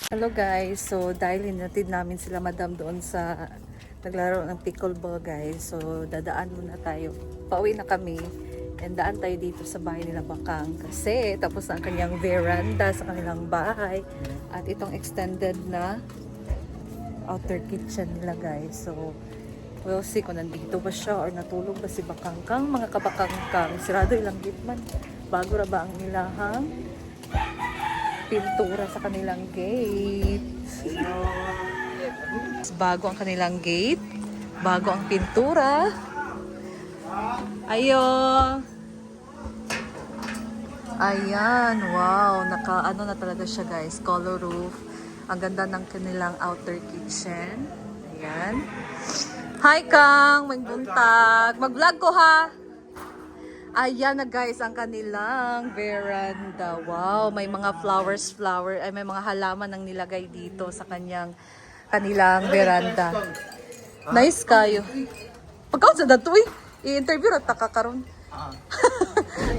Hello guys, so dahil hinatid namin sila madam doon sa naglaro ng pickleball guys, so dadaan muna tayo. Pauwi na kami and daan tayo dito sa bahay nila Bakang kasi tapos na ang kanyang veranda sa kanilang bahay at itong extended na outer kitchen nila guys. So we'll see kung nandito ba siya or natulog ba si Bakangkang. Mga kabakangkang, sirado ilang gitman. Bago ra ba ang ilahang pintura sa kanilang gate. Bago ang kanilang gate. Bago ang pintura. Ayo. Ayan, wow. Naka-ano na talaga siya guys. Color roof. Ang ganda ng kanilang outer kitchen. Ayan. Hi Kang! Magbuntag. Mag-vlog ko ha! Ayan na guys ang kanilang veranda. Wow, may mga ay may mga halaman ang nilagay dito sa kanilang veranda. Nice kayo. Pagkaon sa dato eh. I-interview ra ta karon.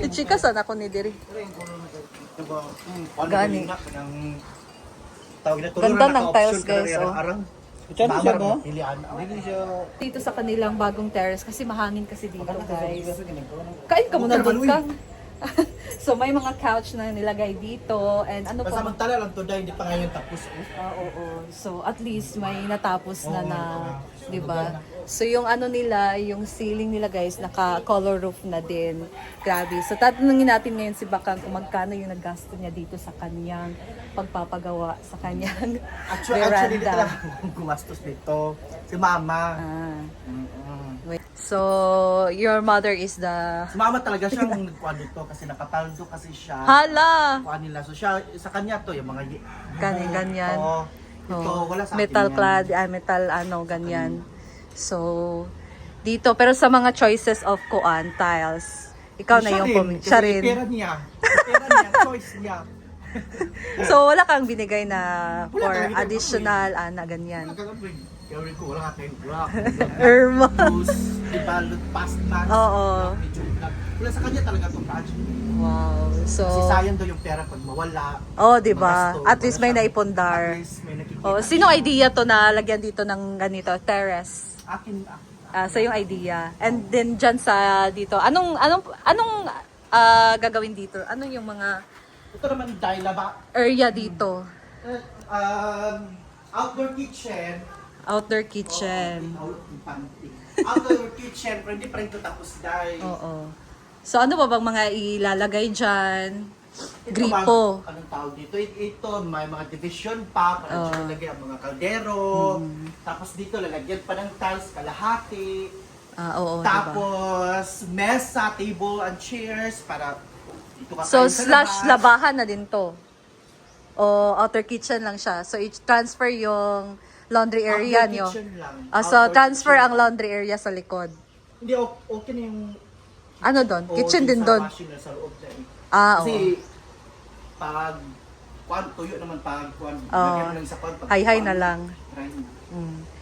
Chika sana ako ni diri. Gani. Ganda ng tiles guys oh. Dito sa kanilang bagong terrace kasi mahangin kasi dito guys. Kain ka muna doon Kang. So may mga couch na nilagay dito and ano pa. Samantala lang to dahil hindi pa ngayon tapos. Oo. So at least may natapos na, 'di ba? So yung ano nila, yung ceiling nila guys, naka-color roof na din. Grabe. So tatanungin natin ngayon si Bakang kung magkano yung naggasto niya dito sa kanyang pagpapagawa sa kanyang Actually, dito veranda. lang gumastos dito. Si Mama. Wait. So your mother is the Si Mama talaga siya ang nagkuhan dito kasi nakapaldo kasi siya. hala. Kuhan nila. So siya, sa kanya to, yung mga Ganyan. Ito, wala sa akin Metal yan. clad, metal ano, ganyan. So, dito, pero sa mga choices of kuan, tiles, ikaw na yung pumili. Siya rin. Pera niya. Pera niya, choice niya. So, wala kang binigay na Wala for kang binigay additional, ganyan. Gawin ko, wala ka tayong rock. Irma. Juice, ibalot, pasta. Oo. Wala sa kanya talaga itong project. Wow. So, Kasi sayang daw yung pera pag mawala. oh, di ba? Magastos. At least may Wala siya- naipundar. At least may nakikita. Oh, sino idea to na lagyan dito ng ganito, terrace? Akin, So yung idea. And then dyan sa dito, anong gagawin dito? Ano yung mga ito naman dahil ba? area dito? Outdoor kitchen. Outdoor kitchen. Outdoor kitchen, pero hindi pa rin ito tapos dahil. Oo. So ano ba bang mga ilalagay dyan? Ito, Gripo. Anong tawag dito? Ito, may mga division pa, para dyan lalagyan ang mga kaldero. Tapos dito, lalagyan pa ng tiles, kalahati. Oo, Tapos, mesa, table, and chairs, para dito kakain so sa slash labas. labahan na din to. O outer kitchen lang siya. So i-transfer yung laundry area Outdoor nyo. kitchen lang. So Outdoor transfer kitchen. ang laundry area sa likod. Hindi, okay na yung... Ano doon? Kitchen din sa doon. washing na sa loob dyan. Oo. Kasi, pag tuyo naman pag lagyan mo lang sa pag Hay-hay na lang. try mo.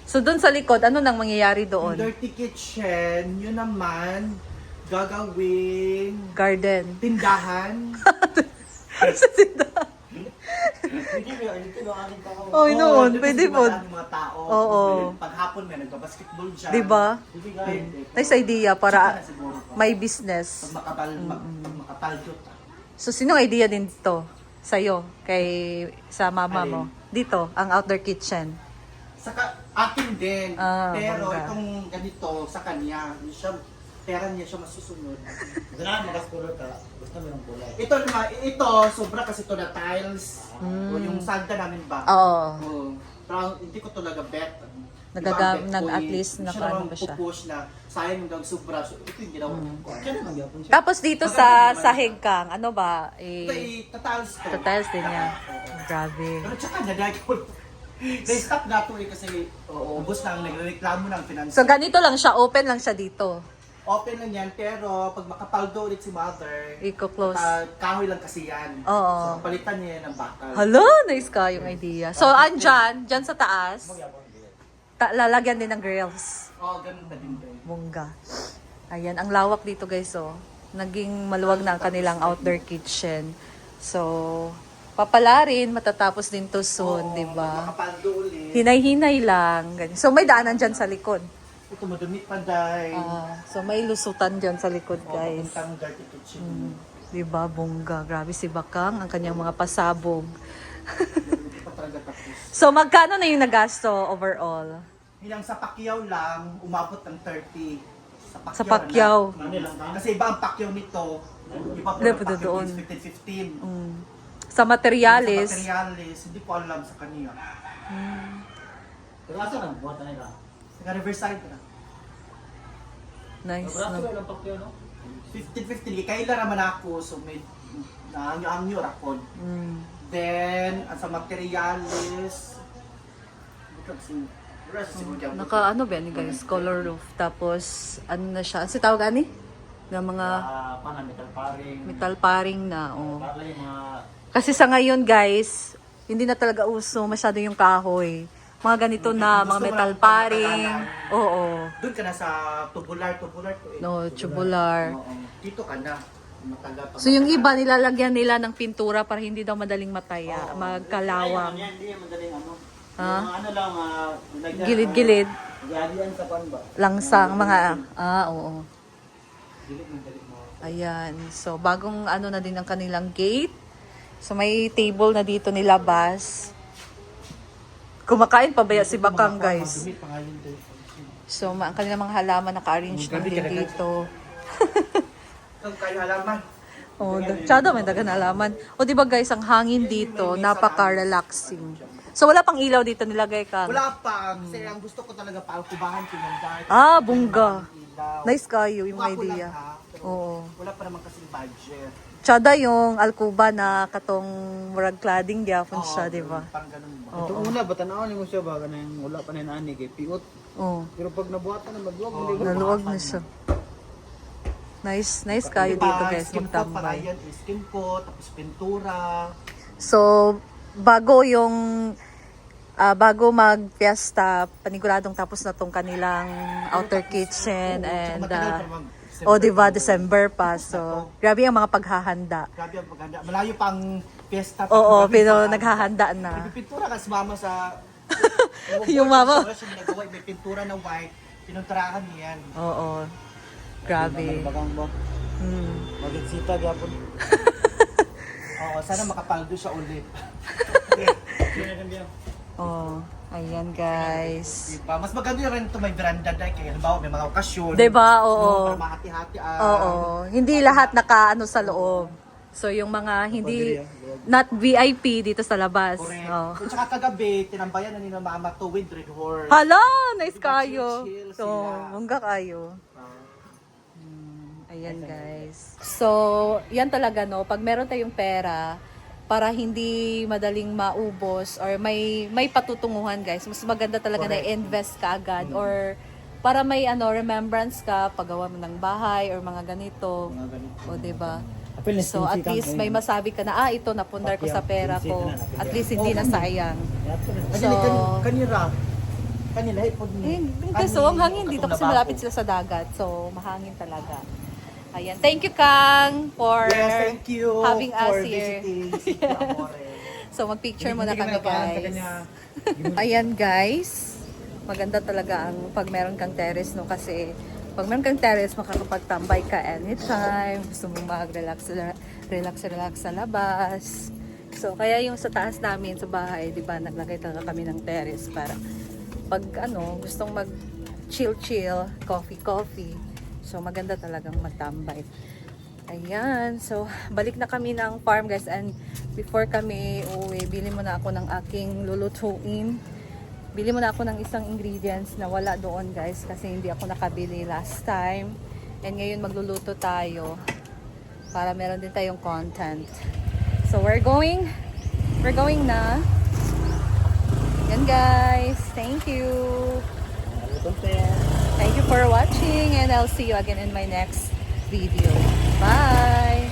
So doon sa likod, ano nang mangyayari Yung doon? dirty kitchen, yun naman, gagawing Garden. tindahan. Sa tindahan. Oh, noon, pwede po. Mga tao. Oo. Paghapon may nagbabasketball dyan. Diba? Nice idea para Siguro. may business. Pag makapaldot. So, sinong idea din to? Sa'yo? Sa mama mo? Dito, ang outdoor kitchen. Akin din. Pero bongga. itong ganito sa kanya, pera niya siya masusunod. Ganaan, magaspuro ka. Gusto mo ng kulay. Ito, sobra kasi ito na tiles. O yung sanda namin ba? Oo. Pero hindi ko talaga bet. At least nakaano ba siya? Pupush na sayang hanggang sobra. So, ito yung ginawa ko. Kaya naman yapon siya. Tapos dito sa sahig kang, ano ba? Ito tatiles to. Tiles din niya. Grabe. Pero tsaka nadagay ko. Na-stop na ito kasi ubos lang, nagreklamo ng finance. So, ganito lang siya. Open lang siya dito. Open lang yan, pero pag makapaldo ulit si mother, Iko-close. kahoy lang kasi yan. Oo. So, palitan niya yan ng bakal. Hala, nice ka yung idea. So, dyan sa taas, lalagyan din ng grills. Ganun na din din. Bongga. Ayan, ang lawak dito guys, oh. Naging maluwag na ang kanilang outdoor kitchen. So, papalarin, matatapos din to soon, di ba? Makapaldo ulit. Hinay-hinay lang. Ganyan. So may daanan dyan sa likod. Ito madumi pa dahil. So may lusutan dyan sa likod, guys. Papuntang dirty kitchen. Di ba, bongga. Grabe si Bakang, ang kanyang mga pasabog. Hindi pa talaga tapos. So magkano na yung nagasto overall? Hilang sa Pacquiao lang, umabot ng 30. Sa Pacquiao. Kasi iba ang Pacquiao nito. Iba po Hindi, ang po Pacquiao doon. is 15-15. Sa materialis. Sa materialis, hindi ko alam sa kanya. Pero asa nang buhatan nila? Sa Riverside na. Nice, Braso no? lang pakyo, no? 15-15, kaila naman ako, so may naangyo rakon. Then, sa materialis, Naka ano ba ni guys, color roof. Tapos ano na siya? Kasi tawag ani? Na mga Paano, metal paring. metal paring na. Oh. Para yung mga... Kasi sa ngayon guys, hindi na talaga uso masyado yung kahoy. Mga ganito na, mga metal paring. Oo. Doon ka na sa tubular to eh. No, tubular. Oo. Dito ka na. Matagal pa. So yung iba nilalagyan nila ng pintura para hindi daw madaling mataya, magkalawang. Hindi yan madaling ano. Ha? Yung ano lang, Gilid-gilid, Gadian sa pan ba? langsang mga oo. Ayan. So bagong ano na din ang kanilang gate. So may table na dito nilabas. Kumakain pa ba si Bakang, guys? Madumi pa nga yun doon. So ang kanilang mga halaman naka-arrange na din dito. Kung kayo halaman. Oh, tsada may dagan halaman. O di ba guys, ang hangin dito, napaka-relaxing. So wala pang ilaw dito nilagay ka. Wala pa. Kasi ang gusto ko talaga paalkubahan ko ng dark. Ah, bongga. Ilaw. Nice kayo yung Kung ako lang, idea. ha, pero Oo. wala pa naman kasing budget. Tsada yung alkuba na katong murag cladding gyapon siya, di ba? Pang ganun ba? Oo. Ito una, batanawin mo siya ba? Kanang wala pa na yung ani kay piot. Oh, Pero pag nabuhatan na maduwag, hindi ko. naluwag na siya. Nice, nice kayo dito guys, Skin coat pa magtambay. yan. Skin coat, tapos pintura. So, bago yung bago mag-fiesta, paniguradong tapos na tong kanilang outer kitchen and oh, di ba, December pa. So, grabe ang mga paghahanda. Grabe ang paghanda. Malayo pang fiesta. Oo, Grabe pero pa. naghahanda na. May pintura ka sa mama sa... Yung mama. Sa siya ginagawa, may pintura na white. Pinunturahan niyan. Oo. Grabe. Bagang ba? Magigsita gyapon. Oo, sana makapaldo siya ulit. Oh, ayan guys. Diba? Mas maganda rin ito may veranda dahil kaya halimbawa may mga okasyon. Diba? No, Oo. para mahati-hati Oo. Hindi lahat nakaano sa loob. So, yung mga hindi, not VIP dito sa labas. Correct. Oh. At saka kagabi, tinambayan na nila mama to with Red Horse. Hala, nice Diba, kayo. chill-chill So, sila. mungga kayo. Ah. Ayan guys. So, yan talaga no, pag meron tayong pera, para hindi madaling maubos or may patutunguhan guys, mas maganda talaga na i-invest ka agad or para may ano remembrance ka paggawa mo ng bahay or mga ganito. O, diba? So, at least may masabi ka na, ito napundar ko sa pera ko. At least hindi na sayang. So, kanira. Kanila, ipod Kasi so, ang hangin dito kasi malapit sila sa dagat. So, mahangin talaga. Ayan. Thank you, Kang, for Yes, thank you having for us here. visiting City Amore. So, mag-picture muna kami, guys. Ayan, guys. Maganda talaga ang pag meron kang terrace, no? Kasi pag meron kang terrace, makakapagtambay ka anytime. Gusto mo mag-relax sa labas. So, kaya yung sa taas namin, sa bahay, di ba, naglagay talaga kami ng terrace para pag ano, gustong mag-chill, coffee. So, maganda talagang magtambay. Ayan. So, balik na kami ng farm, guys. And before kami uwi, bili muna ako ng aking lulutuin. Bili muna ako ng isang ingredients na wala doon, guys. Kasi hindi ako nakabili last time. And ngayon magluluto tayo para meron din tayong content. So, we're going na. Yan, guys. Thank you. Thank you for watching and I'll see you again in my next video. Bye!